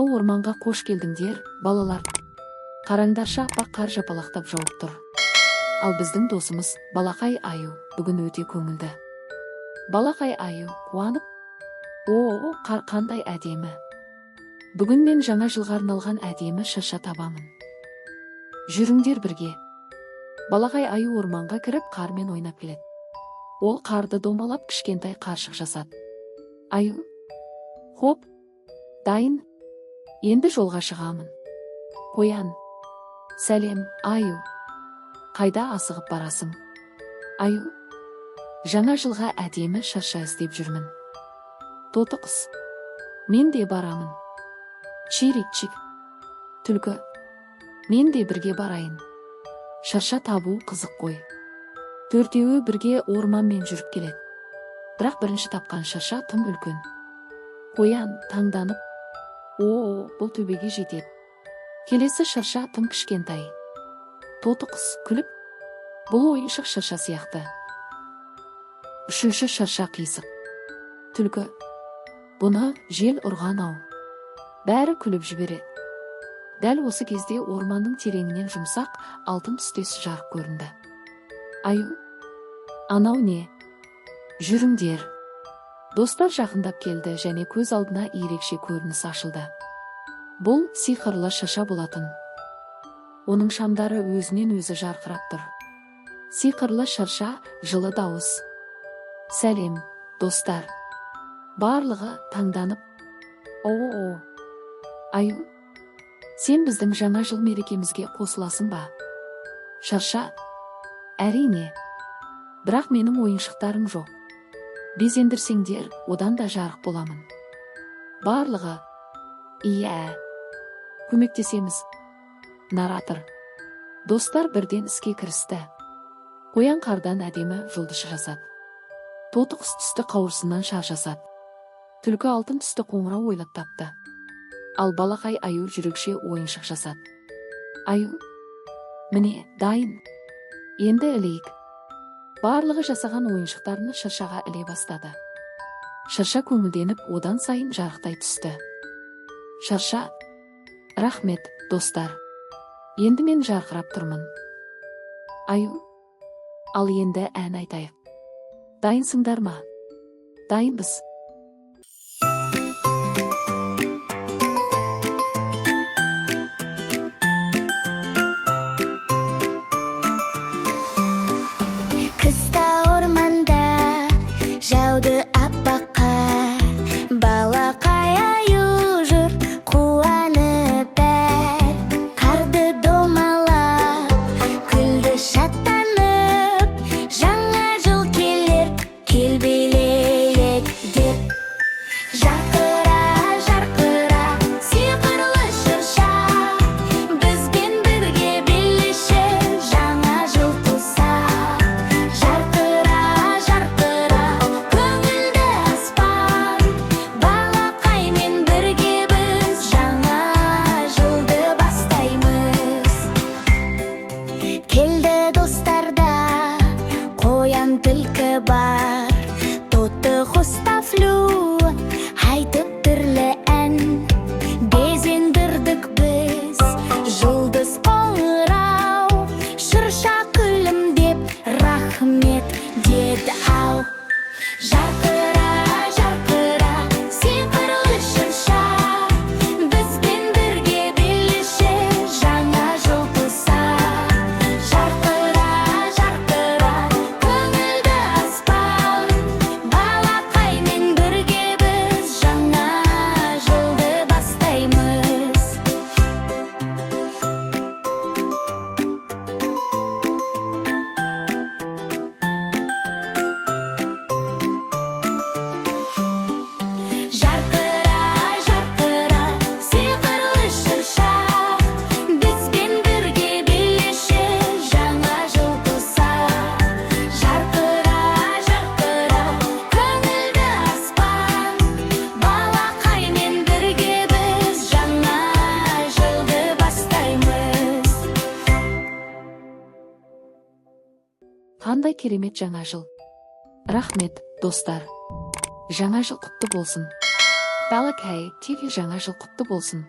Алқы орманға қош келдіңдер, балалар. Қараңдарша аппақ қар жапалақтап жауып тұр. Ал біздің досымыз, Балақай аю, бүгін өте көңілді. Балақай аю, қуанып, «О, қар қандай әдемі. Бүгін мен жаңа жылға арналған әдемі шырша табамын. Жүріңдер бірге». Балақай аю орманға кіріп, қармен ойнап келеді. Ол қарды домалап кішкентай қаршық жасады. Аю, хоп, дайын, енді жолға шығамын. Қоян, сәлем, аю. Қайда асығып барасың? Аю, жаңа жылға әдемі шырша іздеп жүрмін. Тоты қыз, мен де барамын. Чирик-чик. Түлкі, мен де бірге барайын. Шырша табу қызық қой. Төртеуі бірге орманмен жүріп келеді. Бірақ бірінші тапқан шырша тым үлкен. Қоян таңданып, «О, бұл төбеге жетеді». Келесі шырша тым кішкентай. Тоты қыз күліп, «Бұл ойыншық шырша сияқты». Үшінші шырша қисық. Түлкі, «Бұны жел ұрған-ау». Бәрі күліп жібереді. Дәл осы кезде орманның тереңінен жұмсақ, алтын түстес жарық көрінді. Аю, анау не? Жүріңдер. Достар жақындап келді және көз алдына ерекше көрініс ашылды. Бұл сиқырлы шырша болатын. Оның шамдары өзінен өзі жарқырап тұр. Сиқырлы шырша, жылы дауыс. Сәлем, достар. Барлығы таңданып, «О, аю, сен біздің жаңа жыл мерекемізге қосыласың ба?» Шырша, «Әрине. Бірақ менің ойыншықтарым жоқ. Безендірсеңдер, одан да жарық боламын». Барлығы, «Иә, көмектесеміз». Наратор. Достар бірден іске кірісті. Қоян қардан әдемі жұлдыз жасады. Тоты құс түсті қауырсыннан шар жасады. Түлкі алтын түсті қоңырау ойлап тапты. Ал Балақай аю жүрекше ойыншық жасады. Аю, міне, дайын. Енді ілейік. Барлығы жасаған ойыншықтарını шыршаға іле бастады. Шырша көңілденіп, одан сайын жарықтай түсті. Шырша, «Рахмет, достар. Енді мен жарқырап тұрмын». Аю, «Ал енді ән айтайық. Дайынсыңдар ма?» Дайынбыз. Қыста орманда жауды аппақ қар, Балақай аю жүр қуанып бәр. Қарды домалап, күлді шаттанып, жаңа жыл келер, келбелелек деп. Жарқыра, жарқыра, сиқырлы шырша, бізбен бірге билеші, жаңа жыл туса. Жарқыра, жарқыра, көңілді аспан, Балақаймен бірге біз жаңа жылды бастаймыз. Келді достарда, қоян түлкі бар, тоты құс тафлю, айтып түрлі ән. Безендірдік біз, жұлдыз қоңырау, шырша күлімдеп, рахмет деді ау. Жарқыра, жарқыра, сиқырлы шырша, бізбен бірге билеші, жаңа жыл туса. Жарқыра, жарқыра, көңілді аспан, Балақаймен бірге біз жаңа жылды бастаймыз. Жарқыра, жарқыра, сиқырлы шырша, бізбен бірге билеші, жаңа жыл туса. Жарқыра, жарқыра, көңілді аспан, Балақаймен бірге біз жаңа жылды бастаймыз. Қандай керемет жаңа жыл. Рахмет, достар. Жаңа жыл құтты болсын. Балақай, TV жаңа жыл құтты болсын.